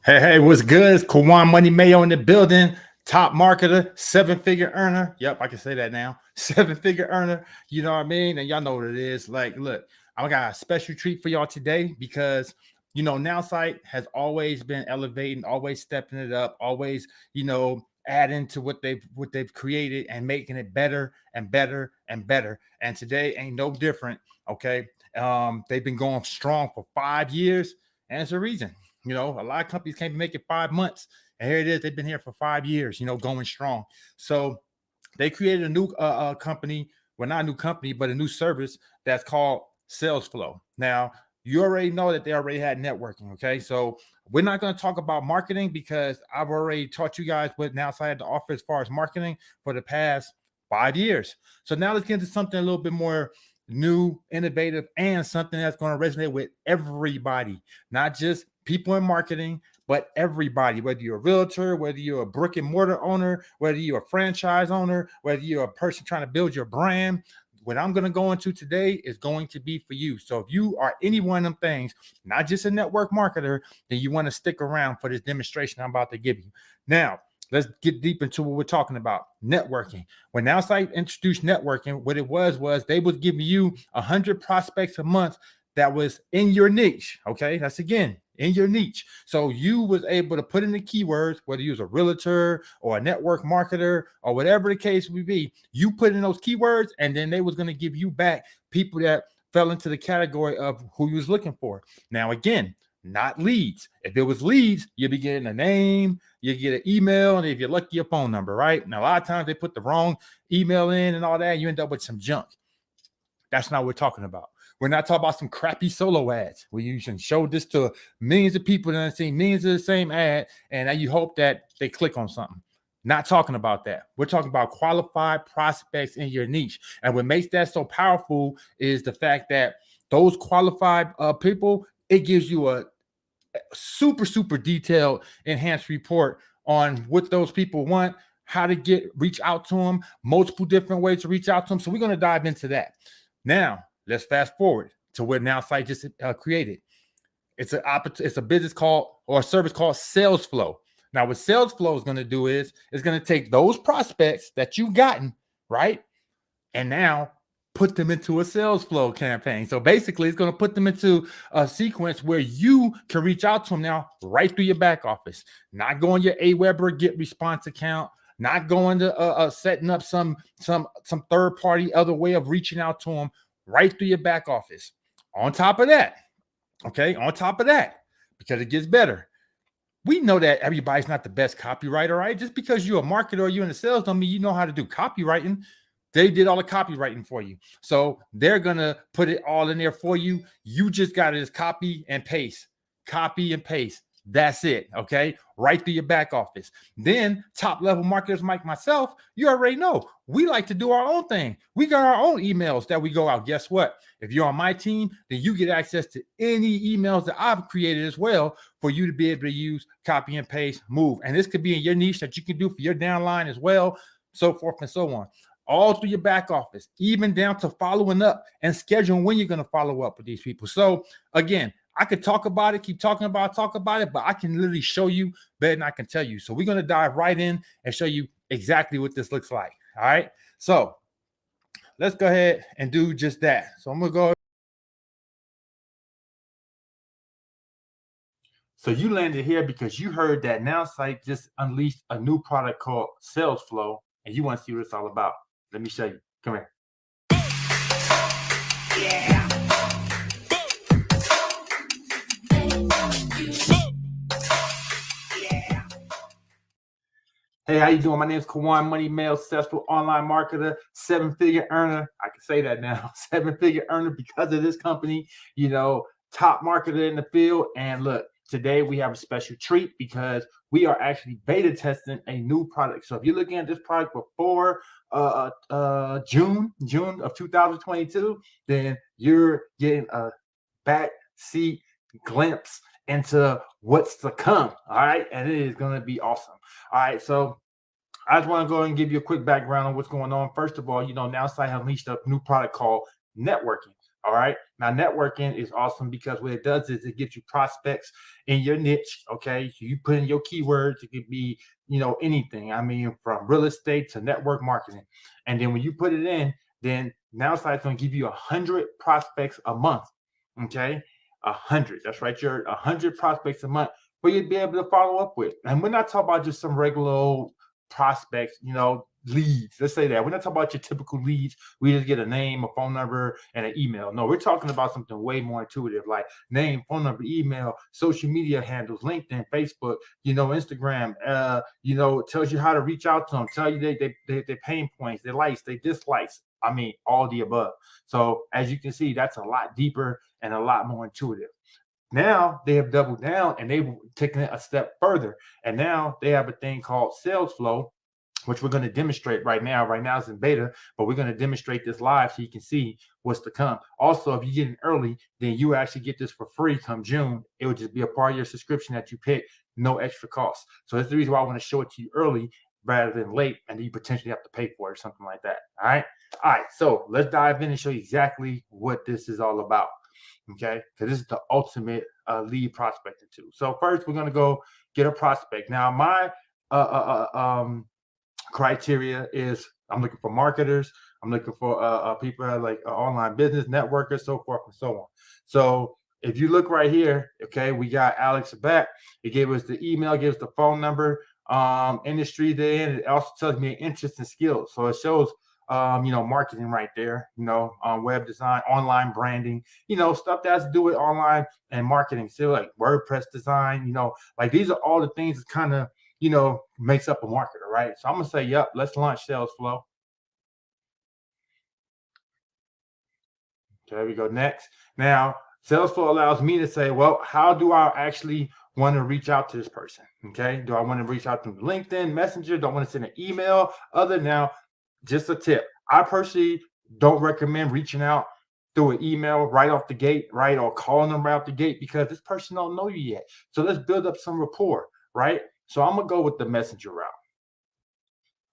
Hey, what's good? It's Kawan Money Mayo in the building. Top marketer, seven-figure earner. Yep, I can say that now. Seven-figure earner. You know what I mean? And y'all know what it is. Like, look, I got a special treat for y'all today because Nowsite has always been elevating, always stepping it up, always, adding to what they've created and making it better and better and better. And today ain't no different. Okay. They've been going strong for 5 years, and it's a reason. A lot of companies can't make it 5 months. And here it is. They've been here for 5 years, going strong. So they created a new company. Well, not a new company, but a new service that's called Salesflow. Now, you already know that they already had networking. Okay. So we're not going to talk about marketing because I've already taught you guys what Nowsite had to offer as far as marketing for the past 5 years. So now let's get into something a little bit more new, innovative, and something that's going to resonate with everybody, not just people in marketing, but everybody, whether you're a realtor, whether you're a brick and mortar owner, whether you're a franchise owner, whether you're a person trying to build your brand. What I'm going to go into today is going to be for you. So if you are any one of them things, not just a network marketer, then you want to stick around for this demonstration I'm about to give you. Now, let's get deep into what we're talking about. Networking. When Nowsite introduced networking, what it was they was giving you 100 prospects a month that was in your niche. Okay, that's again in your niche. So you was able to put in the keywords, whether you was a realtor or a network marketer or whatever the case would be, you put in those keywords, and then they was going to give you back people that fell into the category of who you was looking for. Now, again, not leads. If it was leads, you'd be getting a name, you get an email, and if you're lucky, a phone number, right? Now, a lot of times they put the wrong email in and all that, and you end up with some junk. That's not what we're talking about. We're not talking about some crappy solo ads where you can show this to millions of people and then see millions of the same ad, and now you hope that they click on something. Not talking about that. We're talking about qualified prospects in your niche. And what makes that so powerful is the fact that those qualified people, it gives you a super, super detailed, enhanced report on what those people want, how to reach out to them, multiple different ways to reach out to them. So we're going to dive into that. Now, let's fast forward to what Nowsite just created. It's a business called, or a service called Salesflow. Now, what Salesflow is going to do is it's going to take those prospects that you've gotten, right, and now put them into a sales flow campaign. So basically, it's going to put them into a sequence where you can reach out to them now right through your back office, not going your Aweber Get Response account, not going to setting up some third party other way of reaching out to them, right through your back office. On top of that, because it gets better. We know that everybody's not the best copywriter, right? Just because you're a marketer or you're in the sales don't mean you know how to do copywriting. They did all the copywriting for you. So they're going to put it all in there for you. You just got to just copy and paste. That's it. Okay. Right through your back office. Then top level marketers like myself, you already know we like to do our own thing. We got our own emails that we go out. Guess what? If you're on my team, then you get access to any emails that I've created as well for you to be able to use, copy and paste, move. And this could be in your niche that you can do for your downline as well, so forth and so on. All through your back office, even down to following up and scheduling when you're going to follow up with these people. So again, I could talk about it, keep talking about it, but I can literally show you better than I can tell you. So we're going to dive right in and show you exactly what this looks like. All right. So let's go ahead and do just that. So I'm going to go. So you landed here because you heard that Nowsite just unleashed a new product called Salesflow, and you want to see what it's all about. Let me show you. Come here. Yeah. Hey, how you doing? My name is Kawan Money Mail, successful online marketer, seven-figure earner. I can say that now, seven-figure earner because of this company, top marketer in the field. And look, today we have a special treat because we are actually beta testing a new product. So if you're looking at this product before June of 2022, then you're getting a back seat glimpse into what's to come. All right. And it is going to be awesome. All right. So I just want to go and give you a quick background on what's going on. First of all, Nowsite has unleashed a new product called networking. All right. Now, networking is awesome because what it does is it gives you prospects in your niche. Okay. So you put in your keywords, it could be, anything. I mean, from real estate to network marketing. And then when you put it in, then Nowsite's going to give you 100 prospects a month. Okay. 100. That's right. You're 100 prospects a month for you to be able to follow up with. And we're not talking about just some regular old prospects, leads. Let's say that. We're not talking about your typical leads. We just get a name, a phone number, and an email. No, we're talking about something way more intuitive, like name, phone number, email, social media handles, LinkedIn, Facebook, Instagram. It tells you how to reach out to them, tell you their pain points, their likes, their dislikes. I mean, all the above. So as you can see, that's a lot deeper and a lot more intuitive. Now they have doubled down and they've taken it a step further. And now they have a thing called sales flow, which we're going to demonstrate right now. Right now it's in beta, but we're going to demonstrate this live so you can see what's to come. Also, if you get in early, then you actually get this for free come June. It will just be a part of your subscription that you pick, no extra cost. So that's the reason why I want to show it to you early rather than late, and you potentially have to pay for it or something like that. All right. All right. So let's dive in and show you exactly what this is all about. Okay. Because this is the ultimate lead prospecting tool. So first, we're going to go get a prospect. Now, my criteria is I'm looking for marketers. I'm looking for people that like online business networkers, so forth and so on. So if you look right here, okay, we got Alex back. It gave us the email, gives the phone number, industry they're in. It also tells me interest and skills. So it shows marketing right there, web design, online branding, stuff that has to do with online and marketing. So like WordPress design, like these are all the things that kind of makes up a marketer, right? So I'm gonna say, yep, let's launch sales flow. Okay, we go next. Now, sales flow allows me to say, well, how do I actually want to reach out to this person? Okay, do I want to reach out to LinkedIn, Messenger? Do I want to send an email? Now, just a tip. I personally don't recommend reaching out through an email right off the gate, right? Or calling them right off the gate because this person don't know you yet. So let's build up some rapport, right? So I'm gonna go with the messenger route.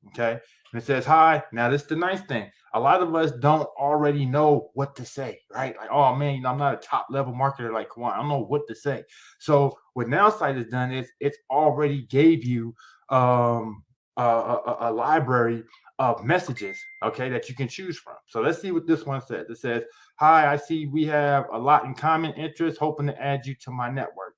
Okay. And it says, hi. Now, this is the nice thing. A lot of us don't already know what to say, right? Like, oh man, I'm not a top level marketer. Like, come on, I don't know what to say. So what Nowsite has done is it's already gave you a library of messages, okay, that you can choose from. So let's see what this one says. It says, hi, I see we have a lot in common interest, hoping to add you to my network.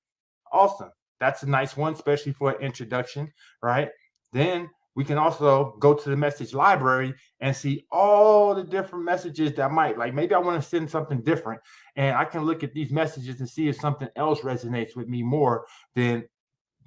Awesome. That's a nice one, especially for an introduction, right? Then we can also go to the message library and see all the different messages that might, like maybe I want to send something different. And I can look at these messages and see if something else resonates with me more than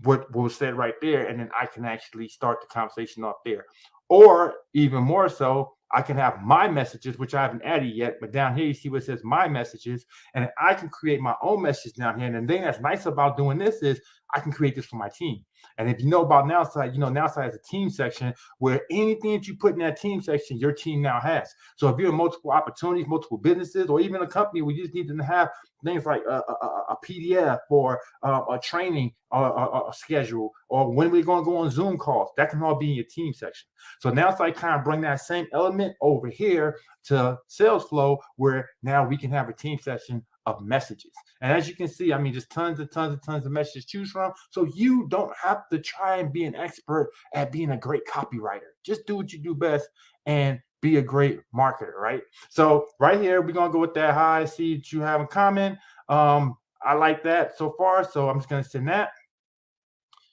what was said right there. And then I can actually start the conversation off there. Or even more so, I can have my messages, which I haven't added yet, but down here you see what it says my messages, and I can create my own message down here. And the thing that's nice about doing this is I can create this for my team. And if you know about Nowsite, Nowsite has a team section where anything that you put in that team section, your team now has. So if you're in multiple opportunities, multiple businesses, or even a company where you just need to have things like a PDF or a training or a schedule, or when we're going to go on Zoom calls, that can all be in your team section. So Nowsite kind of bring that same element over here to sales flow, where now we can have a team section of messages. And as you can see, I mean, just tons of messages to choose from. So you don't have to try and be an expert at being a great copywriter. Just do what you do best and be a great marketer, right? So right here, we're going to go with that. Hi, I see that you have in common. I like that so far. So I'm just going to send that.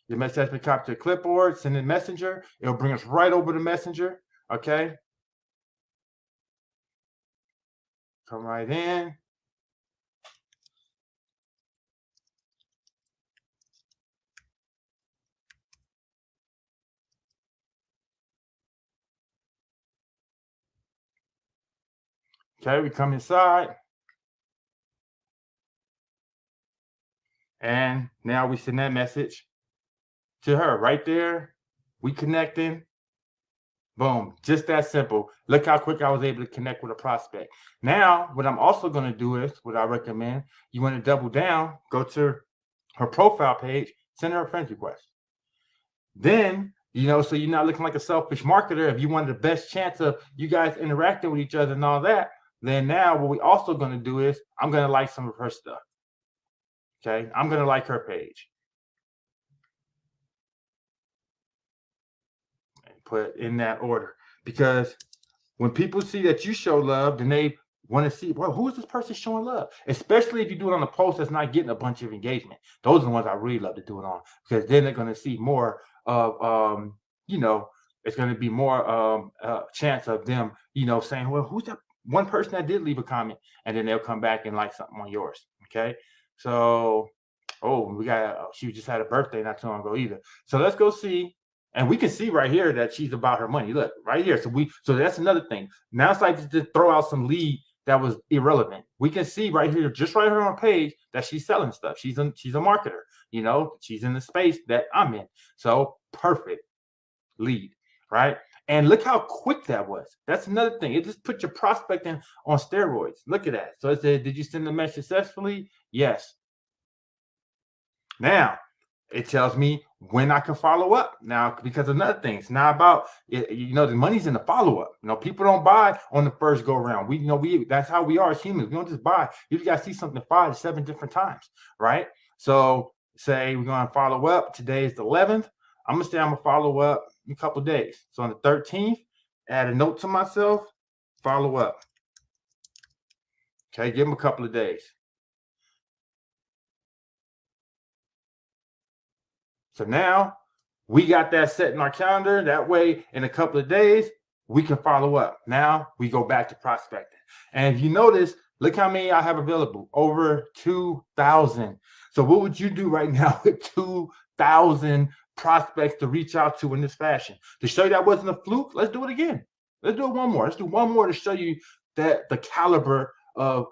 Your message has been copied to a clipboard, send in Messenger. It'll bring us right over to Messenger. Okay. Come right in. Okay, we come inside. And now we send that message to her right there. We connecting. Boom. Just that simple. Look how quick I was able to connect with a prospect. Now, what I'm also going to do is what I recommend. You want to double down, go to her profile page, send her a friend request. Then, so you're not looking like a selfish marketer. If you want the best chance of you guys interacting with each other and all that, Then now what we also going to do is I'm going to like some of her stuff. Okay, I'm going to like her page. And put in that order, because when people see that you show love, then they want to see, well, who is this person showing love? Especially if you do it on a post that's not getting a bunch of engagement. Those are the ones I really love to do it on, because then they're going to see more of, it's going to be more chance of them, saying, well, who's that one person that did leave a comment? And then they'll come back and like something on yours. Okay. So, she just had a birthday not too long ago either. So let's go see. And we can see right here that she's about her money. Look, right here. So that's another thing. Now it's like to throw out some lead that was irrelevant. We can see right here, just right here on page, that she's selling stuff. She's a marketer. She's in the space that I'm in. So perfect lead, right? And look how quick that was. That's another thing. It just put your prospecting on steroids. Look at that. So it said, did you send the message successfully? Yes. Now, it tells me when I can follow up. Now, because another thing, it's not about the money's in the follow up. People don't buy on the first go around. That's how we are as humans. We don't just buy. You got to see something 5 to 7 different times, right? So, say we're going to follow up. Today is the 11th. I'm gonna say I'm gonna follow up in a couple of days. So on the 13th, add a note to myself. Follow up. Okay, give them a couple of days. So now we got that set in our calendar. That way, in a couple of days, we can follow up. Now we go back to prospecting. And if you notice, look how many I have available, over 2,000. So what would you do right now with 2,000 prospects to reach out to in this fashion? To show you that wasn't a fluke, let's do it again. Let's do it one more. Let's do one more to show you that the caliber of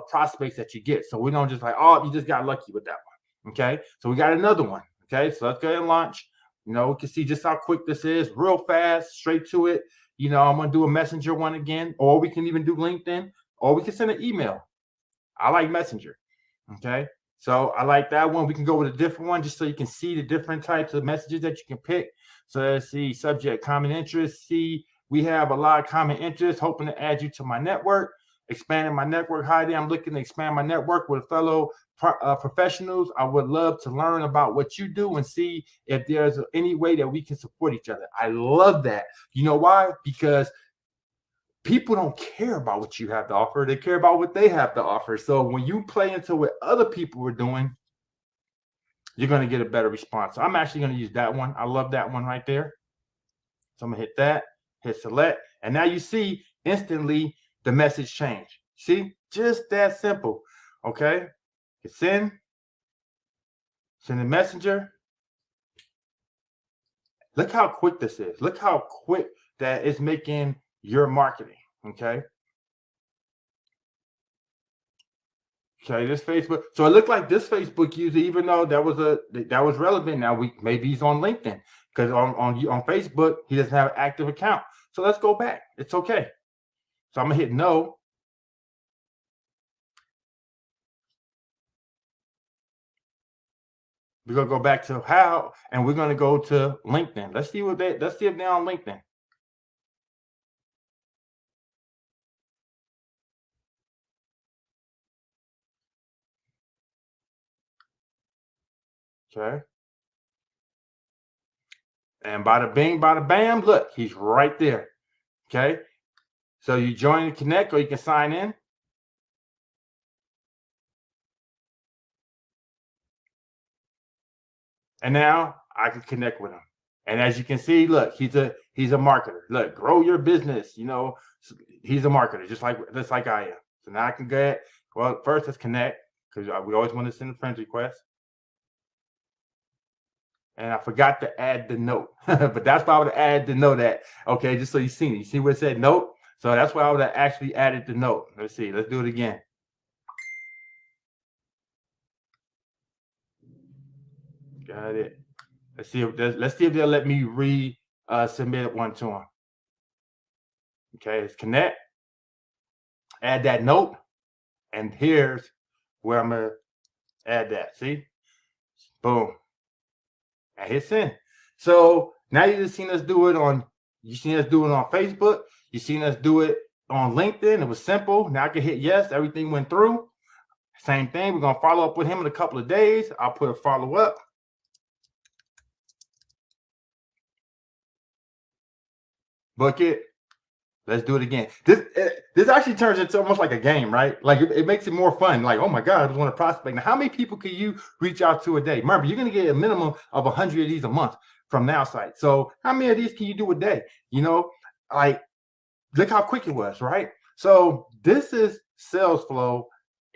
prospects that you get. So we don't just like, oh, you just got lucky with that one. Okay, so we got another one. Okay, so let's go ahead and launch. We can see just how quick this is, real fast, straight to it. I'm going to do a messenger one again, or we can even do LinkedIn, or we can send an email. I like Messenger. Okay, so I like that one. We can go with a different one just so you can see the different types of messages that you can pick. So let's see, subject, common interest. See, we have a lot of common interests, hoping to add you to my network. Expanding my network. Hi there, I'm looking to expand my network with fellow professionals. I would love to learn about what you do and see if there's any way that we can support each other. I love that. You know why? Because people don't care about what you have to offer. They care about what they have to offer. So when you play into what other people are doing, you're going to get a better response. So I'm actually going to use that one. I love that one right there. So I'm going to hit that, hit select. And now you see instantly the message change. See, just that simple. Okay, hit send the messenger. Look how quick this is. Look how quick that it's making your marketing. Okay, this Facebook. So it looked like this Facebook user, even though that was relevant. Now maybe he's on LinkedIn, because on Facebook he doesn't have an active account. So let's go back. It's okay. So I'm gonna hit no. We're gonna go back to how, and we're gonna go to LinkedIn. Let's see if they're on LinkedIn. Okay. And bada bing, bada bam, look, he's right there. Okay. So you join the connect, or you can sign in. And now I can connect with him. And as you can see, look, he's a marketer. Look, grow your business. He's a marketer, just like I am. So now I can get, well, first let's connect, because we always want to send a friend request. And I forgot to add the note, but that's why I would have added the note at, okay, just so you see it. You see where it said note? So that's why I would have actually added the note. Let's see, let's do it again. Got it. Let's see if they'll let me submit one to them. Okay, let's connect. Add that note, and here's where I'm gonna add that. See, boom. I hit send. So now you just seen us do it on. You seen us do it on Facebook. You seen us do it on LinkedIn. It was simple. Now I can hit yes. Everything went through. Same thing. We're going to follow up with him in a couple of days. I'll put a follow up. Book it. Let's do it again. This actually turns into almost like a game, right? Like it makes it more fun. Like, oh my God, I just want to prospect. Now, how many people can you reach out to a day? Remember, you're going to get a minimum of 100 of these a month from Nowsite. So how many of these can you do a day? You know, like look how quick it was, right? So this is sales flow.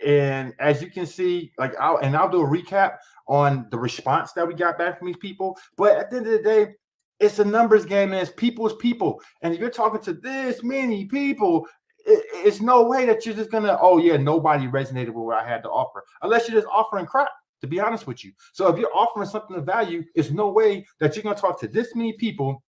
And as you can see, like I'll do a recap on the response that we got back from these people. But at the end of the day, it's a numbers game and it's people's people. And if you're talking to this many people, it's no way that you're just gonna, oh yeah, nobody resonated with what I had to offer, unless you're just offering crap, to be honest with you. So if you're offering something of value, it's no way that you're gonna talk to this many people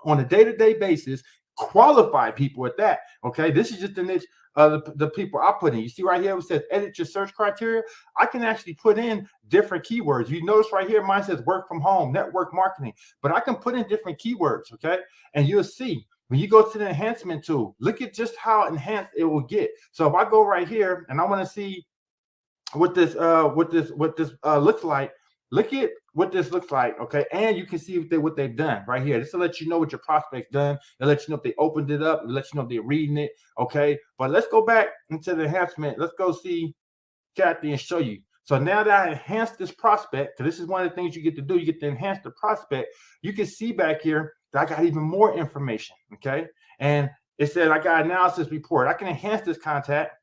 on a day-to-day basis, qualified people at that. Okay, this is just the niche the people I put in. You see right here, it says edit your search criteria. I can actually put in different keywords. You notice right here, mine says work from home, network marketing, but I can put in different keywords. Okay, and you'll see when you go to the enhancement tool, look at just how enhanced it will get. So if I go right here and I want to see what this looks like, look at what this looks like, okay? And you can see what they've done right here. This will let you know what your prospect's done. It'll let you know if they opened it up. It'll let you know if they're reading it, okay? But let's go back into the enhancement. Let's go see Kathy and show you. So now that I enhanced this prospect, because this is one of the things you get to do, you get to enhance the prospect. You can see back here that I got even more information, okay? And it said I got analysis report. I can enhance this contact.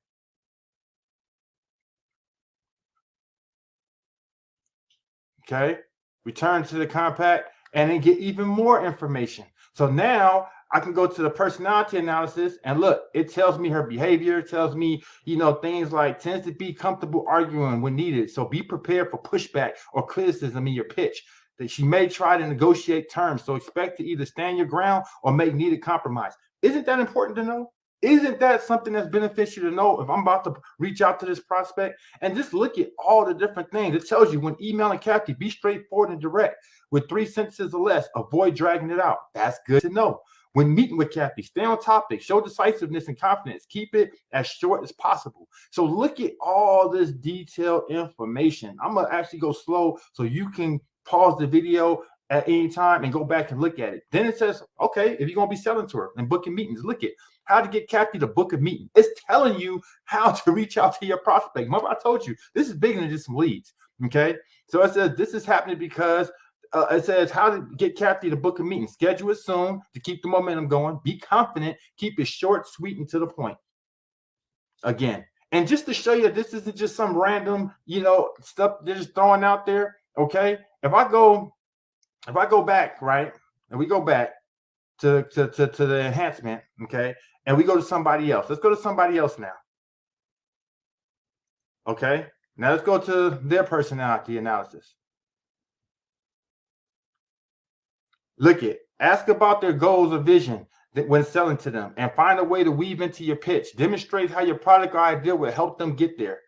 Okay, return to the compact and then get even more information. So now I can go to the personality analysis and look, it tells me her behavior, it tells me, things like tends to be comfortable arguing when needed. So be prepared for pushback or criticism in your pitch. That she may try to negotiate terms. So expect to either stand your ground or make needed compromise. Isn't that important to know? Isn't that something that's beneficial to know if I'm about to reach out to this prospect? And just look at all the different things. It tells you when emailing Kathy, be straightforward and direct with 3 sentences or less. Avoid dragging it out. That's good to know. When meeting with Kathy, stay on topic, show decisiveness and confidence. Keep it as short as possible. So look at all this detailed information. I'm going to actually go slow so you can pause the video at any time and go back and look at it. Then it says, okay, if you're going to be selling to her and booking meetings, look at how to get Kathy to book a meeting. It's telling you how to reach out to your prospect. Remember, I told you, this is bigger than just some leads, okay? So it says this is happening because it says how to get Kathy to book a meeting. Schedule it soon to keep the momentum going. Be confident. Keep it short, sweet, and to the point. Again, and just to show you that this isn't just some random, stuff they're just throwing out there, okay? If I go back, right, and we go back to the enhancement, okay, and we go to somebody else. Let's go to somebody else now. Okay, now let's go to their personality analysis. Look at, ask about their goals or vision when selling to them and find a way to weave into your pitch. Demonstrate how your product or idea will help them get there.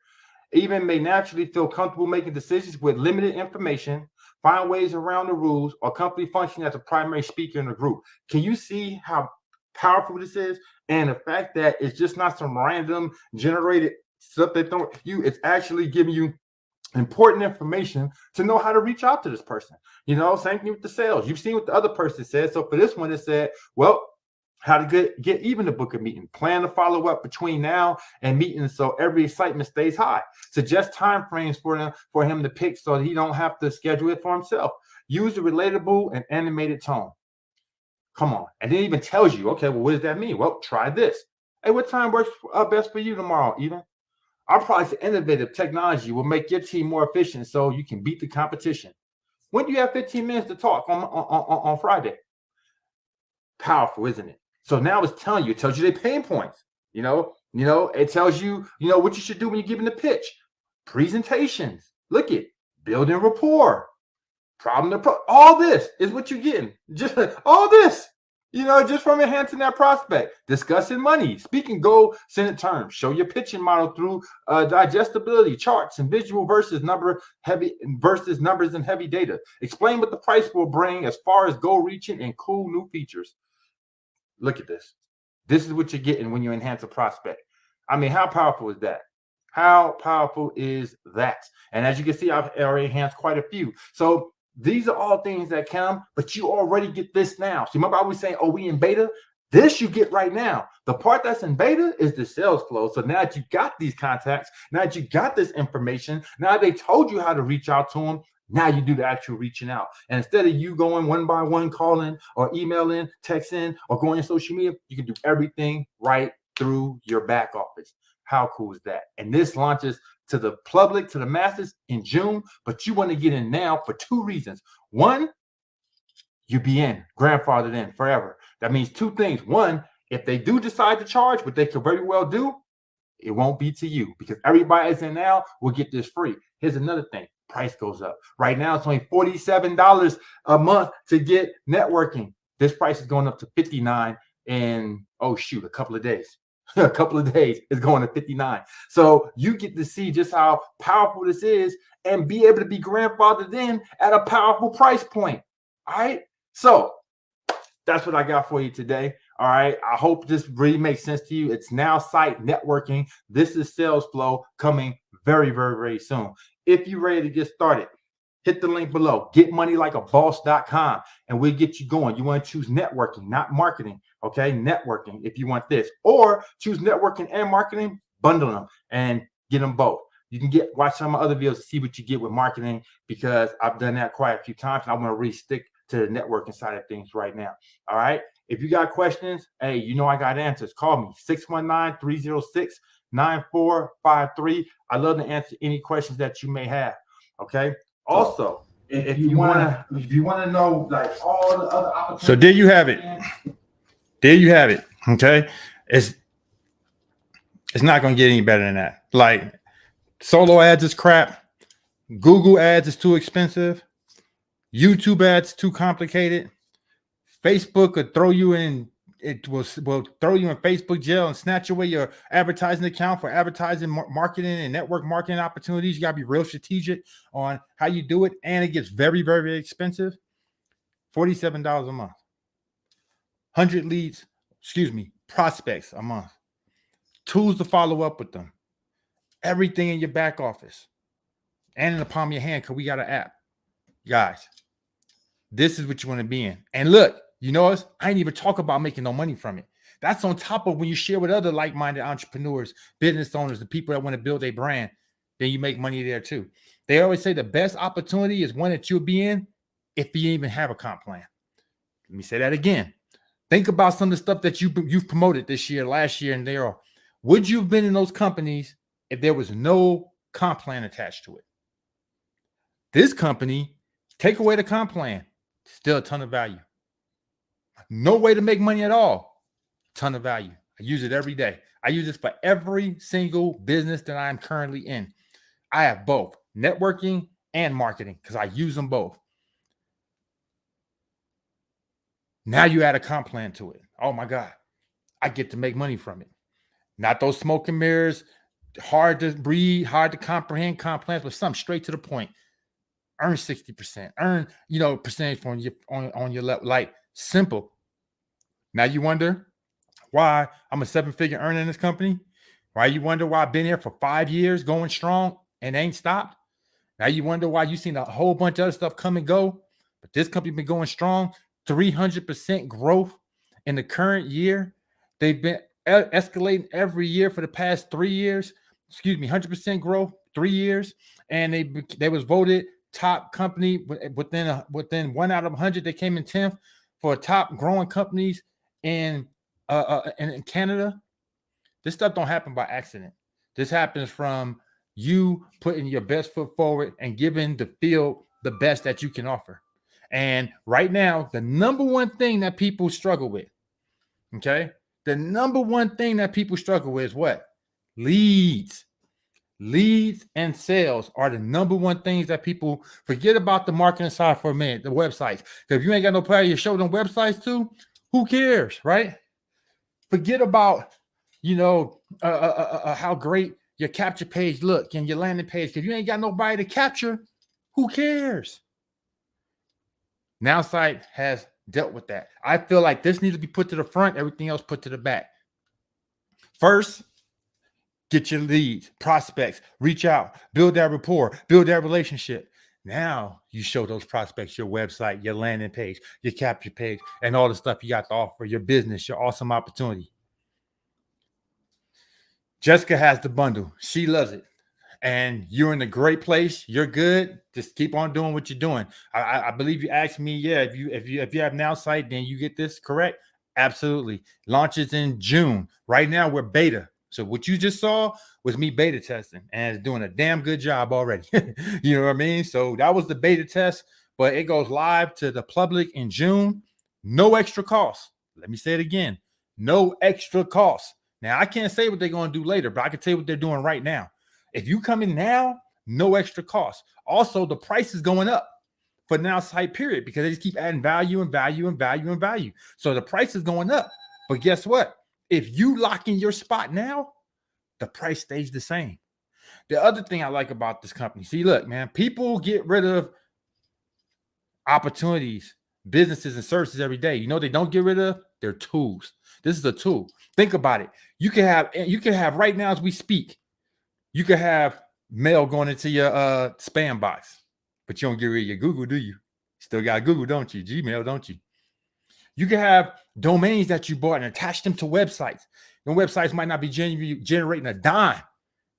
Even may naturally feel comfortable making decisions with limited information, find ways around the rules, or company function as a primary speaker in the group. Can you see how powerful this is? And the fact that it's just not some random generated stuff that don't you, it's actually giving you important information to know how to reach out to this person. Same thing with the sales. You've seen what the other person said. So for this one, it said, well, how to get even to book a meeting. Plan to follow up between now and meetings so every excitement stays high. Suggest time frames for him to pick so he don't have to schedule it for himself. Use a relatable and animated tone. Come on. And then it even tells you, okay, well, what does that mean? Well, try this. Hey, what time works best for you tomorrow, Eva? Our product's innovative technology will make your team more efficient so you can beat the competition. When do you have 15 minutes to talk on Friday? Powerful, isn't it? So now it's telling you, it tells you their pain points. It tells you, what you should do when you're giving the pitch. Presentations. Look at building rapport. All this is what you're getting. Just all this, just from enhancing that prospect. Discussing money, speaking goal-centered terms. Show your pitching model through digestibility, charts, and visual versus numbers and heavy data. Explain what the price will bring as far as goal reaching and cool new features. Look at this. This is what you're getting when you enhance a prospect. I mean, how powerful is that? How powerful is that? And as you can see, I've already enhanced quite a few. So these are all things that come, but you already get this now. So remember I was saying, oh, we in beta? This you get right now. The part that's in beta is the sales flow. So now that you got these contacts, now that you got this information, now they told you how to reach out to them, now you do the actual reaching out. And instead of you going one by one, calling or emailing, texting, or going on social media, you can do everything right through your back office. How cool is that? And this launches to the public, to the masses in June, but you want to get in now for two reasons. One, you be in, grandfathered in forever. That means two things. One, if they do decide to charge, what they could very well do, it won't be to you because everybody that's in now will get this free. Here's another thing. Price goes up. Right now, it's only $47 a month to get networking. This price is going up to $59 in, oh shoot, a couple of days. A couple of days is going to $59. So you get to see just how powerful this is and be able to be grandfathered in at a powerful price point. All right. So that's what I got for you today. All right. I hope this really makes sense to you. It's Nowsite networking. This is sales flow coming very, very, very soon. If you're ready to get started, hit the link below, getmoneylikeaboss.com, and we'll get you going. You want to choose networking, not marketing. Okay. Networking if you want this, or choose networking and marketing, bundle them and get them both. You can watch some of my other videos to see what you get with marketing because I've done that quite a few times. I want to really stick to the networking side of things right now. All right. If you got questions, hey, you know I got answers. Call me 619-306-9453. I love to answer any questions that you may have. Okay. Also, if you wanna know like all the other opportunities. So there you have it. There you have it. Okay. It's not gonna get any better than that. Like solo ads is crap. Google ads is too expensive. YouTube ads too complicated. Facebook could throw you in. It will throw you in Facebook jail and snatch away your advertising account for advertising, marketing, and network marketing opportunities. You got to be real strategic on how you do it. And it gets very, very, very expensive. $47 a month. 100 leads, prospects a month. Tools to follow up with them. Everything in your back office. And in the palm of your hand because we got an app. Guys, this is what you want to be in. And look, you know us, I ain't even talk about making no money from it. That's on top of when you share with other like-minded entrepreneurs, business owners, the people that want to build a brand, then you make money there too. They always say the best opportunity is one that you'll be in if you even have a comp plan. Let me say that again. Think about some of the stuff that you've promoted this year, last year, and there. Would you have been in those companies if there was no comp plan attached to it? This company, take away the comp plan, still a ton of value. No way to make money at all. Ton of value. I use it every day. I use this for every single business that I'm currently in. I have both networking and marketing because I use them both. Now you add a comp plan to it. Oh my God. I get to make money from it. Not those smoke and mirrors, hard to read, hard to comprehend comp plans, but something straight to the point. Earn 60%. Earn, percentage on your level. Like simple. Now you wonder why I'm a 7-figure earner in this company? Why you wonder why I've been here for 5 years going strong and ain't stopped? Now you wonder why you've seen a whole bunch of other stuff come and go, but this company been going strong. 300% growth in the current year. They've been escalating every year for the past 3 years. 100% growth, 3 years. And they was voted top company within 1 out of 100. They came in 10th for top growing companies in Canada. This stuff don't happen by accident. This happens from you putting your best foot forward and giving the field the best that you can offer. And right now, the number one thing that people struggle with, okay? The number one thing that people struggle with is what? Leads. Leads and sales are the number one things that people forget about the marketing side for a minute, the websites. Because if you ain't got no player you show them websites to, who cares, right? Forget about, how great your capture page look and your landing page. If you ain't got nobody to capture, who cares? Nowsite has dealt with that. I feel like this needs to be put to the front, everything else put to the back. First, get your leads, prospects, reach out, build that rapport, build that relationship. Now you show those prospects your website, your landing page, your capture page, and all the stuff you got to offer, your business, your awesome opportunity. Jessica has the bundle. She loves it. And you're in a great place. You're good. Just keep on doing what you're doing. I believe you asked me, yeah, if you have Nowsite, then you get this correct. Absolutely. Launches in June. Right now we're beta. So what you just saw was me beta testing, and it's doing a damn good job already. You know what I mean? So that was the beta test, but it goes live to the public in June. No extra cost. Let me say it again. No extra cost. Now I can't say what they're going to do later, but I can tell you what they're doing right now. If you come in now, no extra cost. Also, the price is going up for Nowsite, period, because they just keep adding value and value and value and value. So the price is going up. But guess what? If you lock in your spot now, the price stays the same. The other thing I like about this company, see, look, man, people get rid of opportunities, businesses, and services every day. You know they don't get rid of? Their tools. This is a tool. Think about it. You can have right now as we speak, you could have mail going into your spam box, but you don't get rid of your Google, do you? Still got Google, don't you? Gmail, don't you? You can have domains that you bought and attach them to websites. Your websites might not be generating a dime,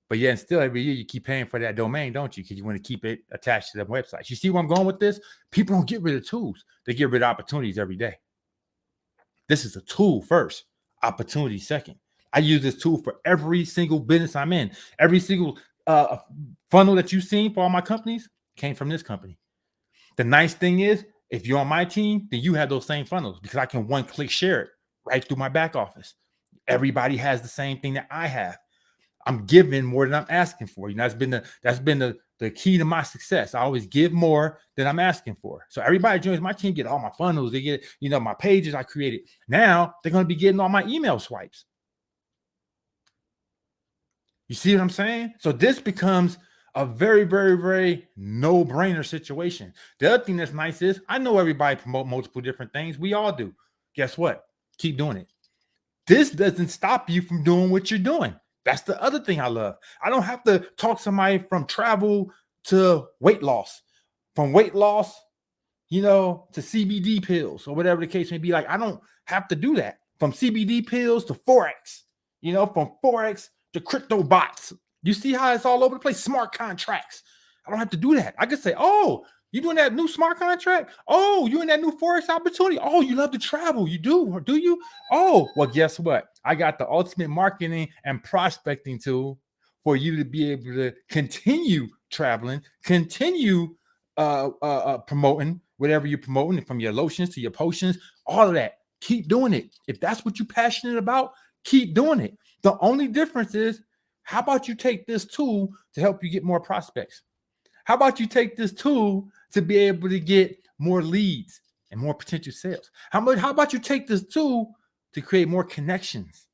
but yeah, and still every year you keep paying for that domain, don't you? Because you want to keep it attached to the websites. You see where I'm going with this? People don't get rid of tools. They get rid of opportunities every day. This is a tool first, opportunity second. I use this tool for every single business I'm in. Every single funnel that you've seen for all my companies came from this company. The nice thing is, if you're on my team, then you have those same funnels because I can one-click share it right through my back office. Everybody has the same thing that I have. I'm giving more than I'm asking for. You know, that's been the key to my success. I always give more than I'm asking for. So everybody joins my team, get all my funnels. They get, my pages I created. Now they're going to be getting all my email swipes. You see what I'm saying? So this becomes a very, very, very no-brainer situation. The other thing that's nice is I know everybody promote multiple different things. We all do. Guess what? Keep doing it. This doesn't stop you from doing what you're doing. That's the other thing I love. I don't have to talk somebody from travel to weight loss, from weight loss, to CBD pills or whatever the case may be. Like, I don't have to do that. From CBD pills to Forex, from Forex to crypto bots. You see how it's all over the place? Smart contracts. I don't have to do that. I can say, oh, you doing that new smart contract? Oh, you in that new Forex opportunity? Oh, you love to travel. You do you? Oh, well, guess what? I got the ultimate marketing and prospecting tool for you to be able to continue traveling, continue promoting whatever you're promoting, from your lotions to your potions, all of that. Keep doing it. If that's what you're passionate about, keep doing it. The only difference is, how about you take this tool to help you get more prospects? How about you take this tool to be able to get more leads and more potential sales? How about you take this tool to create more connections?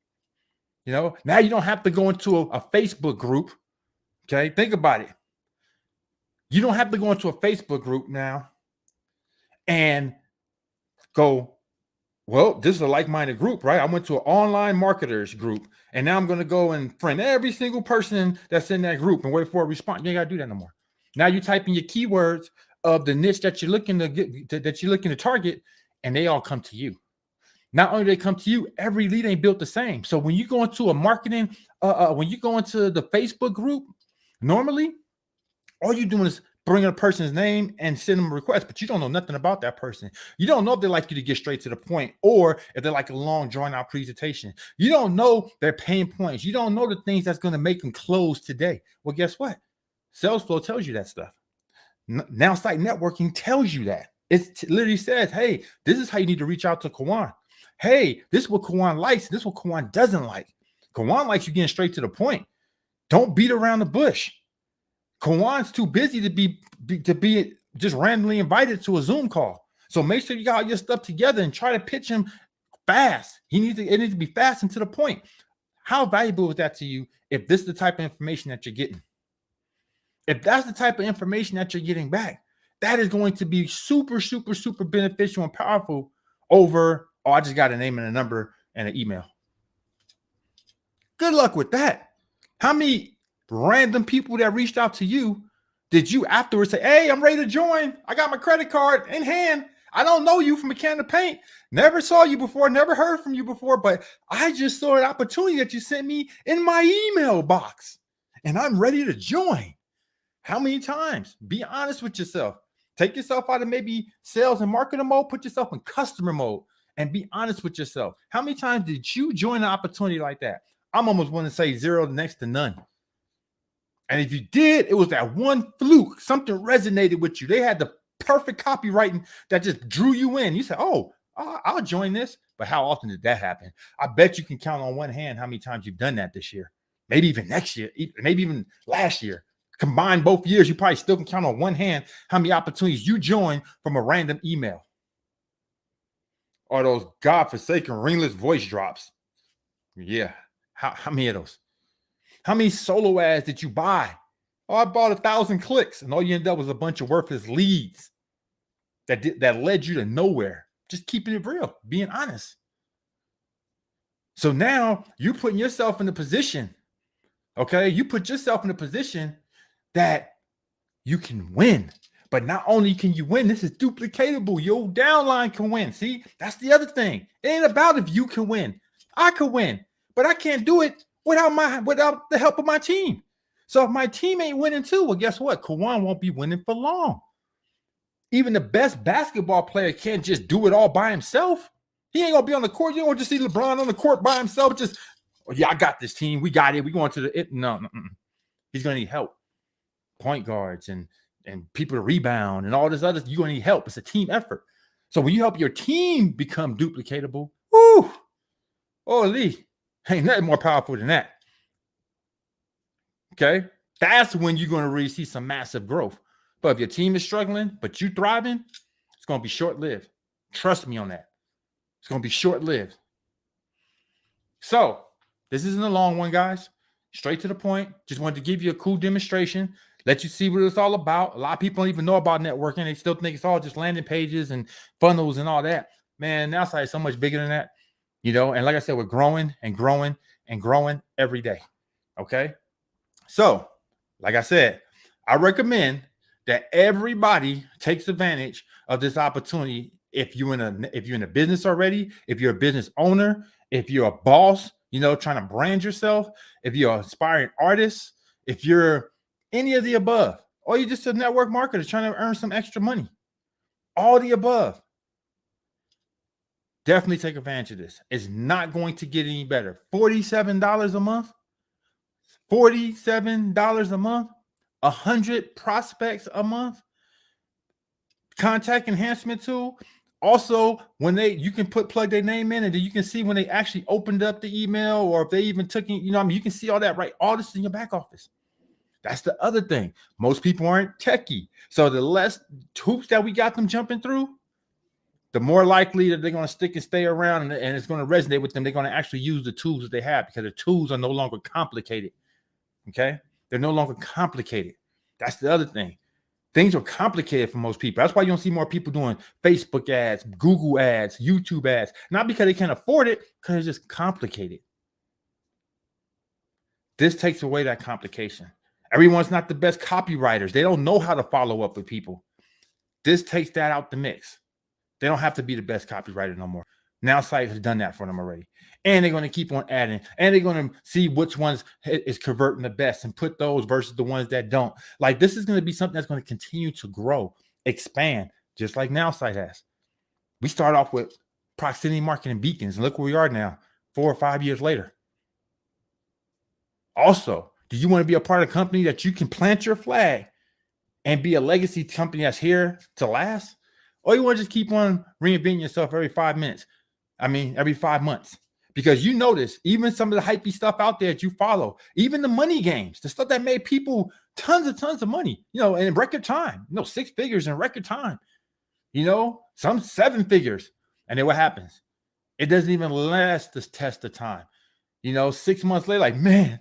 Now you don't have to go into a Facebook group. Okay, think about it. You don't have to go into a Facebook group now and go, well, this is a like-minded group, right? I went to an online marketers group, and now I'm going to go and friend every single person that's in that group and wait for a response. You ain't got to do that no more. Now you type in your keywords of the niche that you're looking to get, that you're looking to target, and they all come to you. Not only do they come to you, every lead ain't built the same. So when you go into a marketing, when you go into the Facebook group, normally all you're doing is bring a person's name and send them a request, but you don't know nothing about that person. You don't know if they like you to get straight to the point, or if they like a long drawn out presentation. You don't know their pain points. You don't know the things that's going to make them close today. Well, guess what? Salesflow tells you that stuff. Nowsite networking tells you that. It literally says, hey, this is how you need to reach out to Kawan. Hey, this is what Kawan likes. This is what Kawan doesn't like. Kawan likes you getting straight to the point. Don't beat around the bush. Kawan's too busy to be just randomly invited to a Zoom call. So make sure you got all your stuff together and try to pitch him fast. It needs to be fast and to the point. How valuable is that to you if this is the type of information that you're getting? If that's the type of information that you're getting back, that is going to be super, super, super beneficial and powerful over, oh, I just got a name and a number and an email. Good luck with that. How many random people that reached out to you did you afterwards say, hey, I'm ready to join. I got my credit card in hand. I don't know you from a can of paint. Never saw you before, never heard from you before, but I just saw an opportunity that you sent me in my email box and I'm ready to join. How many times? Be honest with yourself. Take yourself out of maybe sales and marketing mode, put yourself in customer mode and be honest with yourself. How many times did you join an opportunity like that? I'm almost want to say zero next to none. And if you did, it was that one fluke. Something resonated with you. They had the perfect copywriting that just drew you in. You said, oh, I'll join this. But how often did that happen? I bet you can count on one hand how many times you've done that this year. Maybe even next year, maybe even last year. Combine both years, you probably still can count on one hand how many opportunities you joined from a random email. Or those godforsaken ringless voice drops. Yeah. How many of those? How many solo ads did you buy? Oh, I bought 1,000 clicks, and all you ended up was a bunch of worthless leads that led you to nowhere. Just keeping it real, being honest. So now you're putting yourself in a position, okay? You put yourself in a position that you can win. But not only can you win, this is duplicatable. Your downline can win. See, that's the other thing. It ain't about if you can win. I could win, but I can't do it without the help of my team. So if my team ain't winning too, well, guess what? Kawan won't be winning for long. Even the best basketball player can't just do it all by himself. He ain't gonna be on the court. You don't just see LeBron on the court by himself. Just, oh, yeah, I got this team. We got it. We going to the no. He's gonna need help. Point guards and people to rebound and all this other. You're gonna need help. It's a team effort. So when you help your team become duplicatable, whoo, oh Lee. Ain't nothing more powerful than that. Okay. That's when you're going to really see some massive growth. But if your team is struggling, but you thriving, it's going to be short-lived. Trust me on that. It's going to be short-lived. So this isn't a long one, guys. Straight to the point. Just wanted to give you a cool demonstration. Let you see what it's all about. A lot of people don't even know about networking. They still think it's all just landing pages and funnels and all that. Man, Nowsite is so much bigger than that. You know, and like I said, we're growing and growing and growing every day. Okay. So, like I said, I recommend that everybody takes advantage of this opportunity. If you're in a business already, if you're a business owner, if you're a boss, you know, trying to brand yourself, if you're an aspiring artist, if you're any of the above, or you're just a network marketer trying to earn some extra money, all the above. Definitely take advantage of this. It's not going to get any better. $47 a month, $47 a month, 100 prospects a month, contact enhancement tool. Also, when you can plug their name in and then you can see when they actually opened up the email or if they even took it, you know, I mean, you can see all that, right? All this in your back office. That's the other thing. Most people aren't techie. So the less hoops that we got them jumping through, the more likely that they're going to stick and stay around and it's going to resonate with them. They're going to actually use the tools that they have because the tools are no longer complicated. Okay. They're no longer complicated. That's the other thing. Things are complicated for most people. That's why you don't see more people doing Facebook ads, Google ads, YouTube ads, not because they can't afford it, because it's just complicated. This takes away that complication. Everyone's not the best copywriters. They don't know how to follow up with people. This takes that out the mix. They don't have to be the best copywriter no more. Nowsite has done that for them already. And they're going to keep on adding. And they're going to see which ones is converting the best and put those versus the ones that don't. Like, this is going to be something that's going to continue to grow, expand, just like Nowsite has. We start off with proximity marketing beacons. And look where we are now, 4 or 5 years later. Also, do you want to be a part of a company that you can plant your flag and be a legacy company that's here to last? Or you want to just keep on reinventing yourself every 5 minutes? Every 5 months. Because you notice even some of the hypey stuff out there that you follow, even the money games, the stuff that made people tons of money, you know, in record time, you know, 6 figures in record time, you know, some 7 figures. And then what happens? It doesn't even last the test of time. You know, 6 months later, like, man,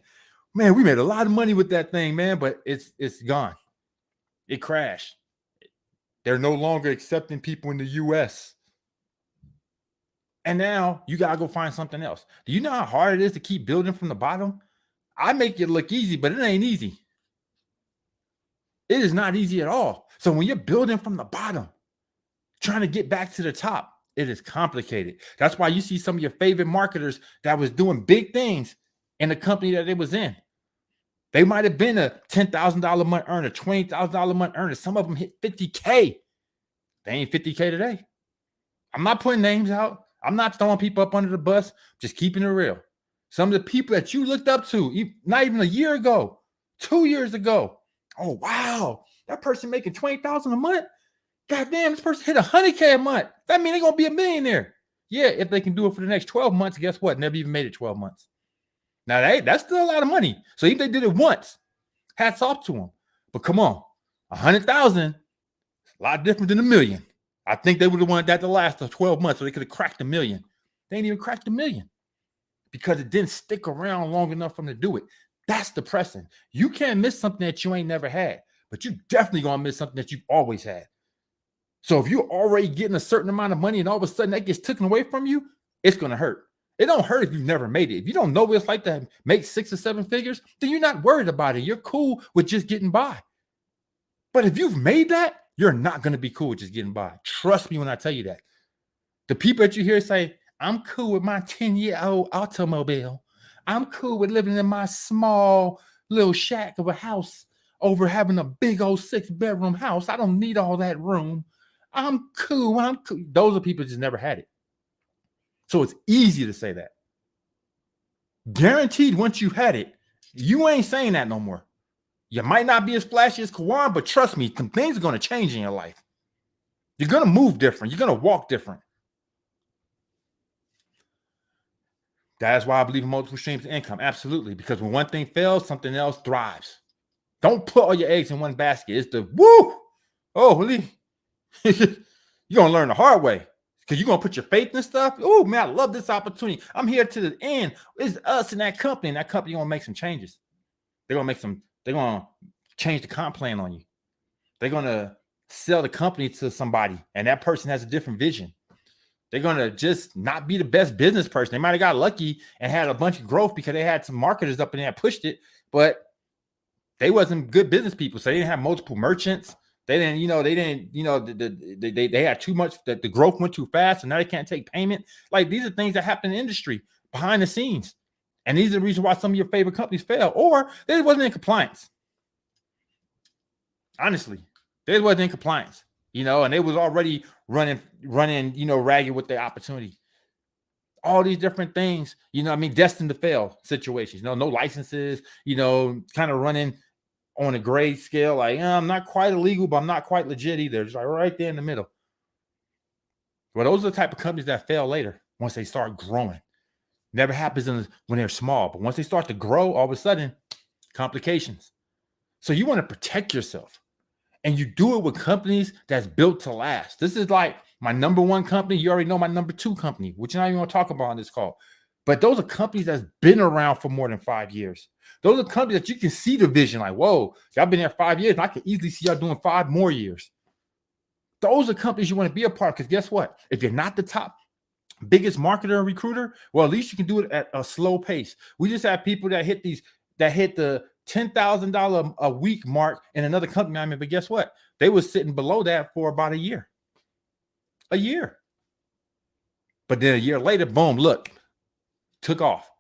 we made a lot of money with that thing, man, but it's gone. It crashed. They're no longer accepting people in the US. And now you got to go find something else. Do you know how hard it is to keep building from the bottom? I make it look easy, but it ain't easy. It is not easy at all. So when you're building from the bottom, trying to get back to the top, it is complicated. That's why you see some of your favorite marketers that was doing big things in the company that they was in. They might have been a $10,000 a month earner, $20,000 a month earner. Some of them hit 50K. They ain't 50K today. I'm not putting names out. I'm not throwing people up under the bus, just keeping it real. Some of the people that you looked up to, not even a year ago, 2 years ago. Oh, wow, that person making $20,000 a month. God damn, this person hit 100K a month. That means they're going to be a millionaire. Yeah, if they can do it for the next 12 months, guess what? Never even made it 12 months. Now, that's still a lot of money. So if they did it once, hats off to them. But come on, 100,000, a lot different than a million. I think they would have wanted that to last 12 months so they could have cracked a million. They ain't even cracked a million because it didn't stick around long enough for them to do it. That's depressing. You can't miss something that you ain't never had, but you definitely going to miss something that you've always had. So if you're already getting a certain amount of money and all of a sudden that gets taken away from you, it's going to hurt. It don't hurt if you've never made it. If you don't know what it's like to make 6 or 7 figures, then you're not worried about it. You're cool with just getting by. But if you've made that, you're not going to be cool with just getting by. Trust me when I tell you that. The people that you hear say, I'm cool with my 10-year-old automobile. I'm cool with living in my small little shack of a house over having a big old 6-bedroom house. I don't need all that room. I'm cool. Those are people that just never had it. So it's easy to say that. Guaranteed once you've had it, you ain't saying that no more. You might not be as flashy as Kawan, but trust me, some things are going to change in your life. You're going to move different. You're going to walk different. That's why I believe in multiple streams of income. Absolutely. Because when one thing fails, something else thrives. Don't put all your eggs in one basket. It's the woo. Oh, really? You're going to learn the hard way because you're going to put your faith in stuff. Oh, man, I love this opportunity. I'm here to the end. It's us and that company. And that company going to make some changes. They're going to change the comp plan on you. They're going to sell the company to somebody. And that person has a different vision. They're going to just not be the best business person. They might have got lucky and had a bunch of growth because they had some marketers up in there that pushed it, but they wasn't good business people. So they didn't have multiple merchants. They had too much, that the growth went too fast. And now they can't take payment. Like these are things that happen in the industry behind the scenes. And these are the reasons why some of your favorite companies fail, or they wasn't in compliance. Honestly, they wasn't in compliance. And they was already running, ragged with their opportunity. All these different things, destined to fail situations, no licenses, kind of running on a grade scale. Like, I'm not quite illegal, but I'm not quite legit either. It's like right there in the middle. Well, those are the type of companies that fail later once they start growing. Never happens when they're small, but once they start to grow, all of a sudden, complications. So you want to protect yourself. And you do it with companies that's built to last. This is like my number 1 company. You already know my number 2 company, which you're not even going to talk about on this call. But those are companies that's been around for more than 5 years. Those are companies that you can see the vision like, whoa, y'all been there 5 years. And I can easily see y'all doing 5 more years. Those are companies you want to be a part of because guess what? If you're not the top biggest marketer and recruiter, well, at least you can do it at a slow pace. We just have people that hit the $10,000 a week mark in another company. I mean, but guess what? They were sitting below that for about a year. But then a year later, boom, look, took off.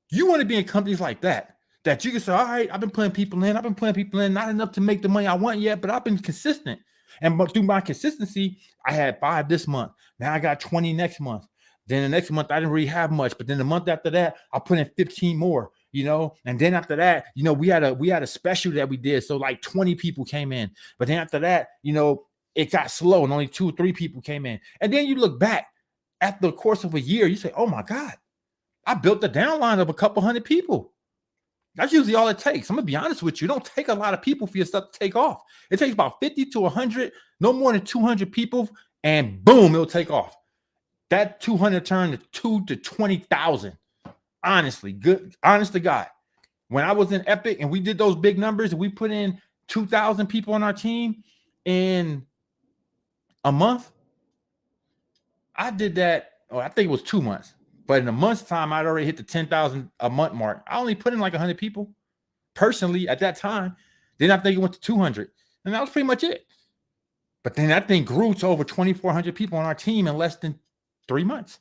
You want to be in companies like that you can say, all right, I've been putting people in, not enough to make the money I want yet, but I've been consistent. And through my consistency, I had 5 this month. Now I got 20 next month. Then the next month, I didn't really have much. But then the month after that, I put in 15 more, And then after that, we had a special that we did. So like 20 people came in. But then after that, it got slow and only 2 or 3 people came in. And then you look back at the course of a year, you say, oh my God, I built the downline of a couple hundred people. That's usually all it takes. I'm going to be honest with you. It don't take a lot of people for your stuff to take off. It takes about 50 to 100, no more than 200 people, and boom, it'll take off. That 200 turned to 2 to 20,000. Honestly, good, honest to God. When I was in Epic and we did those big numbers and we put in 2,000 people on our team in a month, I did that oh, I think it was 2 months. But in a month's time, I'd already hit the 10,000 a month mark. I only put in like 100 people personally at that time. Then I think it went to 200. And that was pretty much it. But then that thing grew to over 2,400 people on our team in less than 3 months.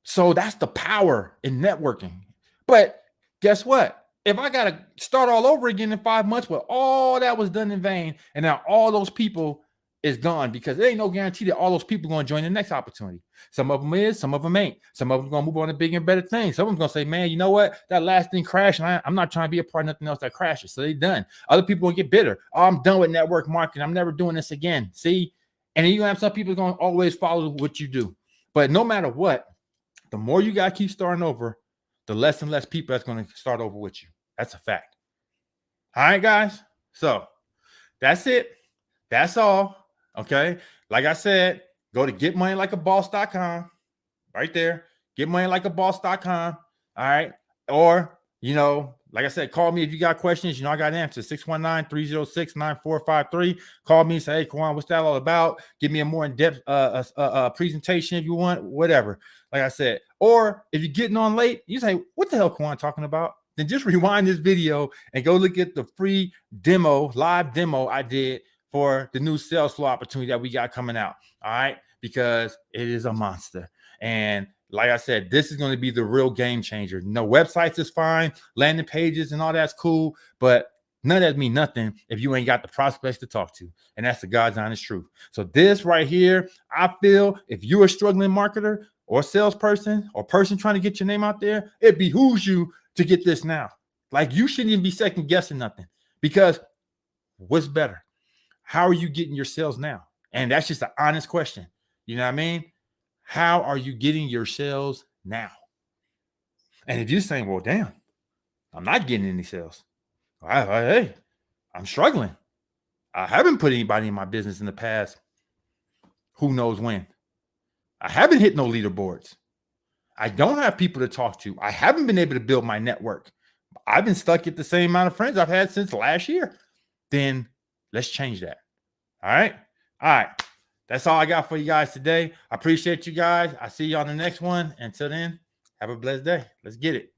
So that's the power in networking. But guess what? If I got to start all over again in 5 months, well, all that was done in vain. And now all those people is gone because there ain't no guarantee that all those people are going to join the next opportunity. Some of them is, some of them ain't. Some of them going to move on to bigger and better things. Some of them going to say, man, you know what? That last thing crashed. And I'm not trying to be a part of nothing else that crashes. So they done. Other people going to get bitter. Oh, I'm done with network marketing. I'm never doing this again. See? And then you have some people going to always follow what you do. But no matter what, the more you got to keep starting over, the less and less people that's going to start over with you. That's a fact. All right, guys. So that's it. That's all. Okay. Like I said, go to getmoneylikeaboss.com right there. Getmoneylikeaboss.com. All right. Or, like I said, call me if you got questions. I got answers. 619-306-9453. Call me and say, hey, Kwan, what's that all about? Give me a more in-depth presentation if you want, whatever. Like I said, or if you're getting on late, you say, what the hell Kwan talking about? Then just rewind this video and go look at the free live demo I did for the new sales flow opportunity that we got coming out. All right. Because it is a monster. And like I said, this is going to be the real game changer. No, websites is fine, landing pages and all that's cool, but none of that mean nothing if you ain't got the prospects to talk to. And that's the God's honest truth. So this right here, I feel if you're a struggling marketer or salesperson or person trying to get your name out there, it behooves you to get this now. Like you shouldn't even be second guessing nothing, because what's better? How are you getting your sales now? And that's just an honest question. You know what I mean? How are you getting your sales now? And if you're saying, well, damn, I'm not getting any sales. Hey, I'm struggling. I haven't put anybody in my business in the past. Who knows when? I haven't hit no leaderboards. I don't have people to talk to. I haven't been able to build my network. I've been stuck at the same amount of friends I've had since last year. Then let's change that. All right. All right. That's all I got for you guys today. I appreciate you guys. I'll see you on the next one. Until then, have a blessed day. Let's get it.